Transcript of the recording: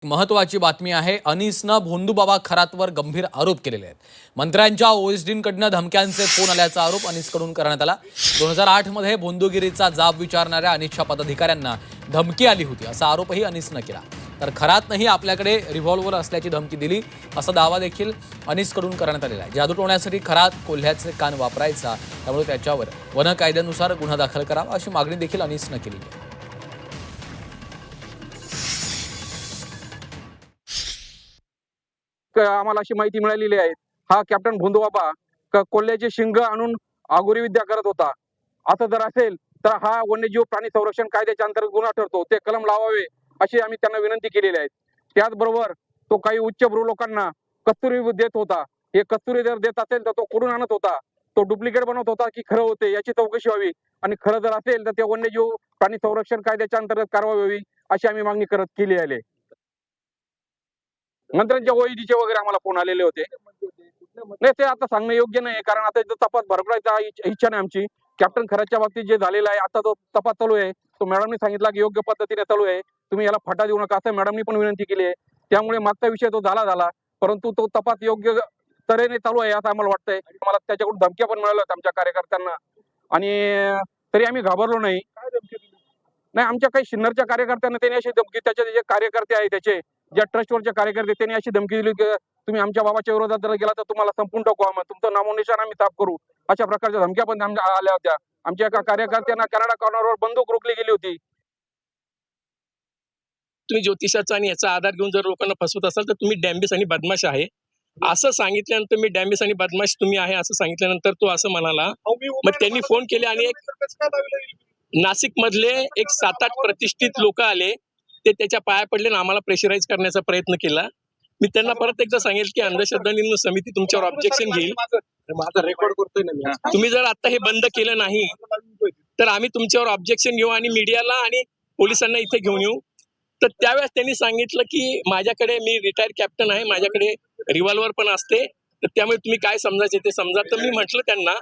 महत्वाची बातमी आहे. अनीसनं भोंदूबाबा खरातवर गंभीर आरोप केलेले आहेत. मंत्र्यांच्या ओएसडींकडनं धमक्यांचे फोन आल्याचा आरोप अनीसकडून करण्यात आला. 2008 मध्ये भोंदूगिरीचा जाब विचारणाऱ्या अनीसच्या पदाधिकाऱ्यांना धमकी आली होती असा आरोपही अनीसनं केला. तर खरातनंही आपल्याकडे रिव्हॉल्व्हर असल्याची धमकी दिली असा दावा देखील अनीसकडून करण्यात आलेला आहे. जादू टोण्यासाठी खरात कोल्ह्याचे कान वापरायचा, त्यामुळे त्याच्यावर वन कायद्यानुसार गुन्हा दाखल करावा अशी मागणी देखील अनीसनं केली आहे. आम्हाला अशी माहिती मिळालेली आहे. हा कॅप्टन भोंदूबाबा कोल्ह्याचे शिंग आणून आगोरी विद्या करत होता. असं जर असेल तर हा वन्यजीव प्राणी संरक्षण कायद्याच्या अंतर्गत गुन्हा ठरतो. ते कलम लावावे अशी आम्ही त्यांना विनंती केलेली आहे. त्याचबरोबर तो काही उच्चभ्रू लोकांना कस्तुरी देत होता. हे कस्तुरी जर देत असेल तर तो कुठून आणत होता, तो डुप्लिकेट बनवत होता की खरं होते याची चौकशी व्हावी. आणि खरं जर असेल तर ते वन्यजीव प्राणी संरक्षण कायद्याच्या अंतर्गत कारवाई व्हावी अशी आम्ही मागणी केली आहे. मंत्र्यांच्या ओईडीचे वगैरे आम्हाला फोन आलेले होते. नाही, ते आता सांगणं योग्य नाही, कारण आता इथं तपास भरकरायचा इच्छा नाही आमची. कॅप्टन खराच्या बाबतीत जे झालेलं आहे, आता तो तपास चालू आहे. तो मॅडमनी सांगितला की योग्य पद्धतीने चालू आहे, तुम्ही याला फाटा देऊ नका असं मॅडमनी पण विनंती केली आहे. त्यामुळे मागचा विषय तो झाला, परंतु तो तपास योग्य तऱ्हेने चालू आहे असं आम्हाला वाटतंय. मला त्याच्याकडून धमक्या पण मिळाल्या आमच्या कार्यकर्त्यांना, आणि तरी आम्ही घाबरलो नाही. नाही, आमच्या काही सिन्नरच्या कार्यकर्त्यांना त्यांनी अशी धमकी, त्याचे जे कार्यकर्ते आहे, त्याचे ज्या ट्रस्टवरचे कार्यकर्ते, त्यांनी अशी धमकी दिली की तुम्ही आमच्या बाबाच्या विरोधात जर गेला तर तुम्हाला संपून टाकू, आम्हाला तुमचं नामोनिशाण आम्ही साफ करू, अशा प्रकारच्या धमक्या पण आल्या होत्या. आमच्या एका कार्यकर्त्यांना कॅनडा कॉर्नरवर बंदूक रोखली गेली होती. तुम्ही ज्योतिषाचा आणि याचा आधार घेऊन जर लोकांना फसवत असाल तर तुम्ही डॅम्बिस आणि बदमाश आहे असं सांगितल्यानंतर, मी डॅम्बिस आणि बदमाश तुम्ही आहे असं सांगितल्यानंतर तो असं म्हणाला. मग त्यांनी फोन केले आणि एक नाशिक मधले एक 7-8 प्रतिष्ठित लोक आले, ते त्याच्या पाया पडले आणि आम्हाला प्रेशराईज करण्याचा प्रयत्न केला. मी त्यांना परत एकदा सांगेल की अंधश्रद्धा निर्मूलन समिती तुमच्यावर ऑब्जेक्शन घेईल. माझा रेकॉर्ड करतोय ना मी. तुम्ही जर आता हे बंद केलं नाही तर आम्ही तुमच्यावर ऑब्जेक्शन घेऊ आणि मीडियाला आणि पोलिसांना इथे घेऊन येऊ. तर त्यावेळेस त्यांनी सांगितलं की माझ्याकडे, मी रिटायर्ड कॅप्टन आहे, माझ्याकडे रिव्हॉल्वर पण असते, तर त्यामुळे तुम्ही काय समजायचे ते समजा. तर मी म्हटलं त्यांना